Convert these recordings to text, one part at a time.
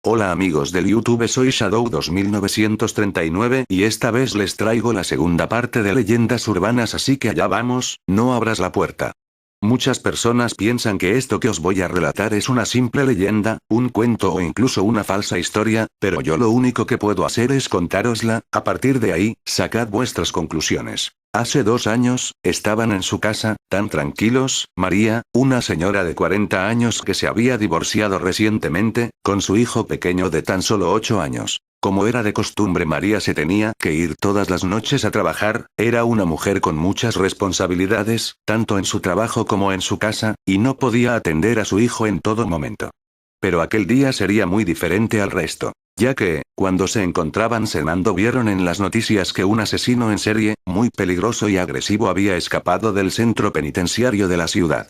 Hola amigos del YouTube, soy Shadow 2939 y esta vez les traigo la segunda parte de leyendas urbanas, así que allá vamos, no abras la puerta. Muchas personas piensan que esto que os voy a relatar es una simple leyenda, un cuento o incluso una falsa historia, pero yo lo único que puedo hacer es contárosla. A partir de ahí, sacad vuestras conclusiones. Hace 2 años, estaban en su casa, tan tranquilos, María, una señora de 40 años que se había divorciado recientemente, con su hijo pequeño de tan solo 8 años. Como era de costumbre, María se tenía que ir todas las noches a trabajar, era una mujer con muchas responsabilidades, tanto en su trabajo como en su casa, y no podía atender a su hijo en todo momento. Pero aquel día sería muy diferente al resto, ya que, cuando se encontraban cenando, vieron en las noticias que un asesino en serie, muy peligroso y agresivo, había escapado del centro penitenciario de la ciudad.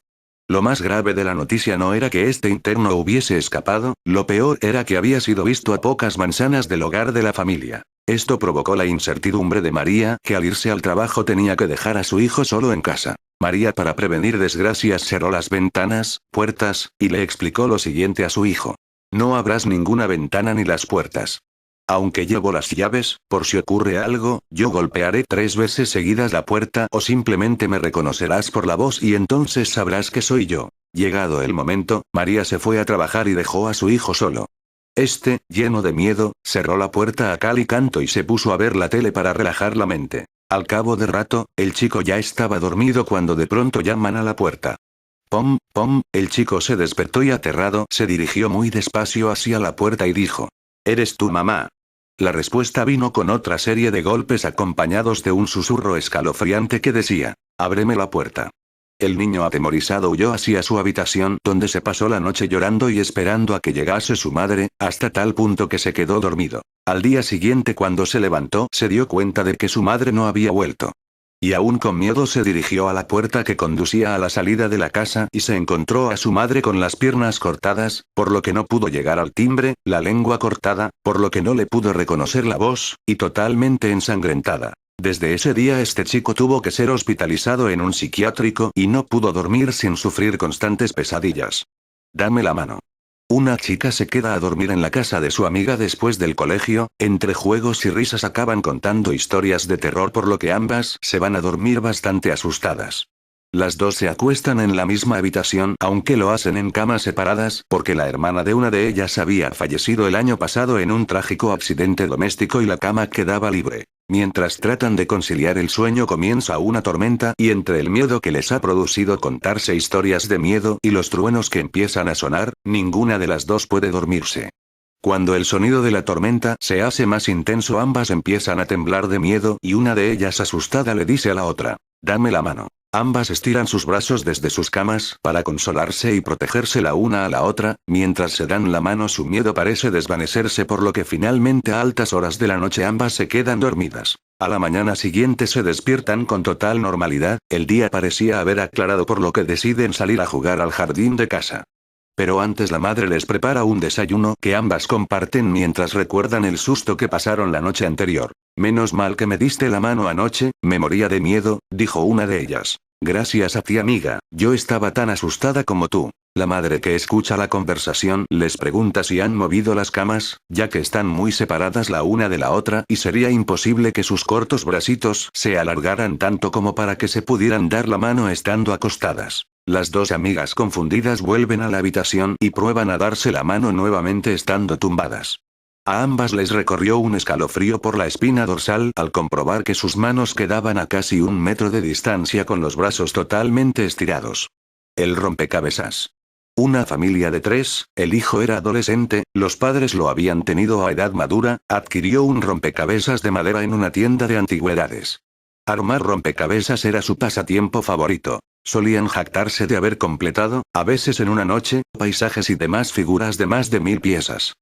Lo más grave de la noticia no era que este interno hubiese escapado, lo peor era que había sido visto a pocas manzanas del hogar de la familia. Esto provocó la incertidumbre de María, que al irse al trabajo tenía que dejar a su hijo solo en casa. María, para prevenir desgracias, cerró las ventanas, puertas, y le explicó lo siguiente a su hijo. No abras ninguna ventana ni las puertas. Aunque llevo las llaves, por si ocurre algo, yo golpearé 3 veces seguidas la puerta o simplemente me reconocerás por la voz y entonces sabrás que soy yo. Llegado el momento, María se fue a trabajar y dejó a su hijo solo. Este, lleno de miedo, cerró la puerta a cal y canto y se puso a ver la tele para relajar la mente. Al cabo de rato, el chico ya estaba dormido cuando de pronto llaman a la puerta. Pom, pom, el chico se despertó y aterrado se dirigió muy despacio hacia la puerta y dijo: ¿Eres tu mamá? La respuesta vino con otra serie de golpes acompañados de un susurro escalofriante que decía: ábreme la puerta. El niño atemorizado huyó hacia su habitación, donde se pasó la noche llorando y esperando a que llegase su madre, hasta tal punto que se quedó dormido. Al día siguiente, cuando se levantó, se dio cuenta de que su madre no había vuelto. Y aún con miedo se dirigió a la puerta que conducía a la salida de la casa y se encontró a su madre con las piernas cortadas, por lo que no pudo llegar al timbre, la lengua cortada, por lo que no le pudo reconocer la voz, y totalmente ensangrentada. Desde ese día este chico tuvo que ser hospitalizado en un psiquiátrico y no pudo dormir sin sufrir constantes pesadillas. Dame la mano. Una chica se queda a dormir en la casa de su amiga después del colegio, entre juegos y risas acaban contando historias de terror, por lo que ambas se van a dormir bastante asustadas. Las dos se acuestan en la misma habitación, aunque lo hacen en camas separadas, porque la hermana de una de ellas había fallecido el año pasado en un trágico accidente doméstico y la cama quedaba libre. Mientras tratan de conciliar el sueño, comienza una tormenta y entre el miedo que les ha producido contarse historias de miedo y los truenos que empiezan a sonar, ninguna de las dos puede dormirse. Cuando el sonido de la tormenta se hace más intenso, ambas empiezan a temblar de miedo y una de ellas, asustada, le dice a la otra: dame la mano. Ambas estiran sus brazos desde sus camas para consolarse y protegerse la una a la otra, mientras se dan la mano su miedo parece desvanecerse, por lo que finalmente a altas horas de la noche ambas se quedan dormidas. A la mañana siguiente se despiertan con total normalidad, el día parecía haber aclarado, por lo que deciden salir a jugar al jardín de casa. Pero antes la madre les prepara un desayuno que ambas comparten mientras recuerdan el susto que pasaron la noche anterior. Menos mal que me diste la mano anoche, me moría de miedo, dijo una de ellas. Gracias a ti, amiga, yo estaba tan asustada como tú. La madre, que escucha la conversación, les pregunta si han movido las camas, ya que están muy separadas la una de la otra y sería imposible que sus cortos bracitos se alargaran tanto como para que se pudieran dar la mano estando acostadas. Las dos amigas, confundidas, vuelven a la habitación y prueban a darse la mano nuevamente estando tumbadas. A ambas les recorrió un escalofrío por la espina dorsal al comprobar que sus manos quedaban a casi 1 metro de distancia con los brazos totalmente estirados. El rompecabezas. Una familia de 3, el hijo era adolescente, los padres lo habían tenido a edad madura, adquirió un rompecabezas de madera en una tienda de antigüedades. Armar rompecabezas era su pasatiempo favorito. Solían jactarse de haber completado, a veces en una noche, paisajes y demás figuras de más de 1000 piezas.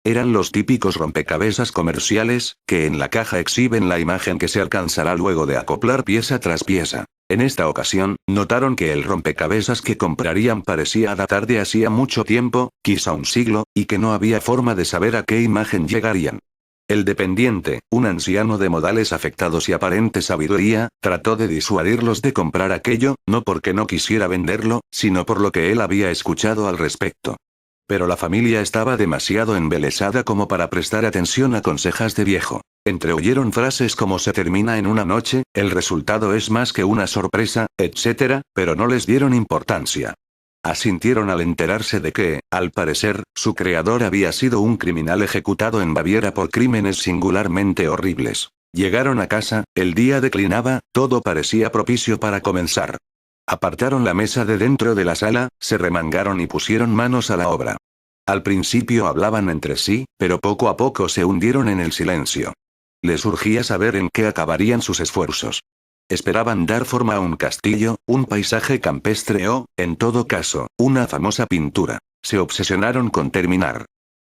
Eran los típicos rompecabezas comerciales, que en la caja exhiben la imagen que se alcanzará luego de acoplar pieza tras pieza. En esta ocasión, notaron que el rompecabezas que comprarían parecía datar de hacía mucho tiempo, quizá un siglo, y que no había forma de saber a qué imagen llegarían. El dependiente, un anciano de modales afectados y aparente sabiduría, trató de disuadirlos de comprar aquello, no porque no quisiera venderlo, sino por lo que él había escuchado al respecto. Pero la familia estaba demasiado embelesada como para prestar atención a consejas de viejo. Entreoyeron frases como se termina en una noche, el resultado es más que una sorpresa, etc., pero no les dieron importancia. Asintieron al enterarse de que, al parecer, su creador había sido un criminal ejecutado en Baviera por crímenes singularmente horribles. Llegaron a casa, el día declinaba, todo parecía propicio para comenzar. Apartaron la mesa de dentro de la sala, se remangaron y pusieron manos a la obra. Al principio hablaban entre sí, pero poco a poco se hundieron en el silencio. Les urgía saber en qué acabarían sus esfuerzos. Esperaban dar forma a un castillo, un paisaje campestre o, en todo caso, una famosa pintura. Se obsesionaron con terminar.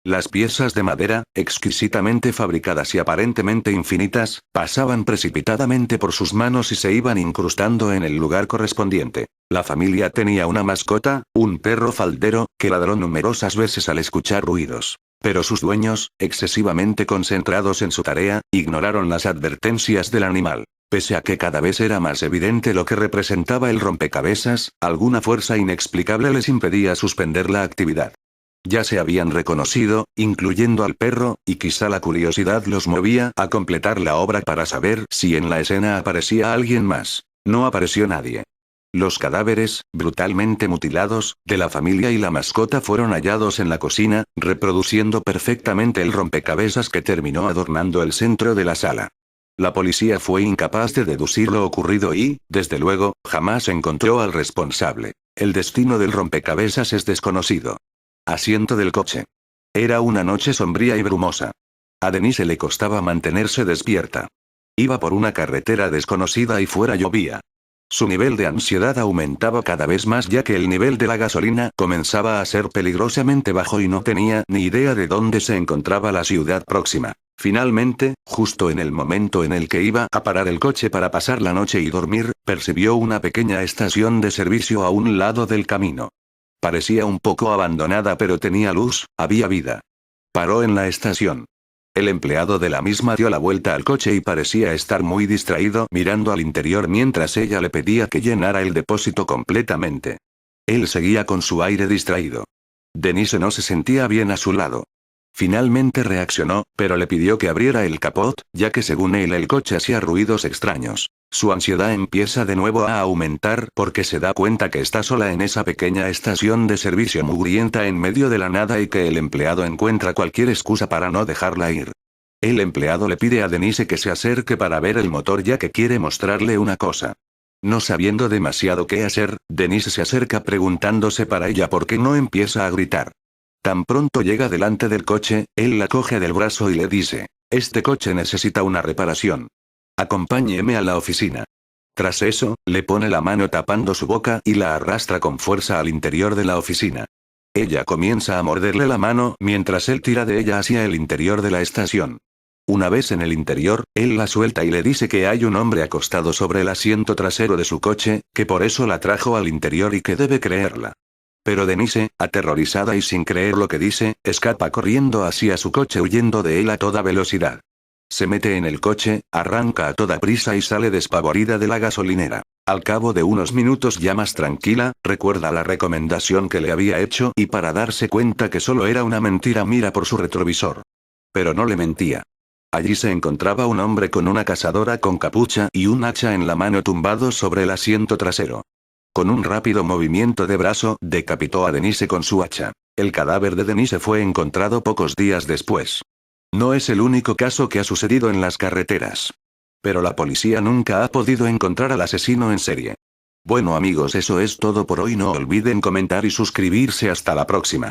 Las piezas de madera, exquisitamente fabricadas y aparentemente infinitas, pasaban precipitadamente por sus manos y se iban incrustando en el lugar correspondiente. La familia tenía una mascota, un perro faldero, que ladró numerosas veces al escuchar ruidos. Pero sus dueños, excesivamente concentrados en su tarea, ignoraron las advertencias del animal. Pese a que cada vez era más evidente lo que representaba el rompecabezas, alguna fuerza inexplicable les impedía suspender la actividad. Ya se habían reconocido, incluyendo al perro, y quizá la curiosidad los movía a completar la obra para saber si en la escena aparecía alguien más. No apareció nadie. Los cadáveres, brutalmente mutilados, de la familia y la mascota fueron hallados en la cocina, reproduciendo perfectamente el rompecabezas que terminó adornando el centro de la sala. La policía fue incapaz de deducir lo ocurrido y, desde luego, jamás encontró al responsable. El destino del rompecabezas es desconocido. Asiento del coche. Era una noche sombría y brumosa. A Denise le costaba mantenerse despierta. Iba por una carretera desconocida y fuera llovía. Su nivel de ansiedad aumentaba cada vez más ya que el nivel de la gasolina comenzaba a ser peligrosamente bajo y no tenía ni idea de dónde se encontraba la ciudad próxima. Finalmente, justo en el momento en el que iba a parar el coche para pasar la noche y dormir, percibió una pequeña estación de servicio a un lado del camino. Parecía un poco abandonada pero tenía luz, había vida. Paró en la estación. El empleado de la misma dio la vuelta al coche y parecía estar muy distraído mirando al interior mientras ella le pedía que llenara el depósito completamente. Él seguía con su aire distraído. Denise no se sentía bien a su lado. Finalmente reaccionó, pero le pidió que abriera el capot, ya que según él el coche hacía ruidos extraños. Su ansiedad empieza de nuevo a aumentar porque se da cuenta que está sola en esa pequeña estación de servicio mugrienta en medio de la nada y que el empleado encuentra cualquier excusa para no dejarla ir. El empleado le pide a Denise que se acerque para ver el motor ya que quiere mostrarle una cosa. No sabiendo demasiado qué hacer, Denise se acerca preguntándose para ella por qué no empieza a gritar. Tan pronto llega delante del coche, él la coge del brazo y le dice, «Este coche necesita una reparación. Acompáñeme a la oficina». Tras eso, le pone la mano tapando su boca y la arrastra con fuerza al interior de la oficina. Ella comienza a morderle la mano mientras él tira de ella hacia el interior de la estación. Una vez en el interior, él la suelta y le dice que hay un hombre acostado sobre el asiento trasero de su coche, que por eso la trajo al interior y que debe creerla. Pero Denise, aterrorizada y sin creer lo que dice, escapa corriendo hacia su coche huyendo de él a toda velocidad. Se mete en el coche, arranca a toda prisa y sale despavorida de la gasolinera. Al cabo de unos minutos ya más tranquila, recuerda la recomendación que le había hecho y para darse cuenta que solo era una mentira mira por su retrovisor. Pero no le mentía. Allí se encontraba un hombre con una cazadora con capucha y un hacha en la mano tumbado sobre el asiento trasero. Con un rápido movimiento de brazo, decapitó a Denise con su hacha. El cadáver de Denise fue encontrado pocos días después. No es el único caso que ha sucedido en las carreteras. Pero la policía nunca ha podido encontrar al asesino en serie. Bueno amigos, eso es todo por hoy. No olviden comentar y suscribirse. Hasta la próxima.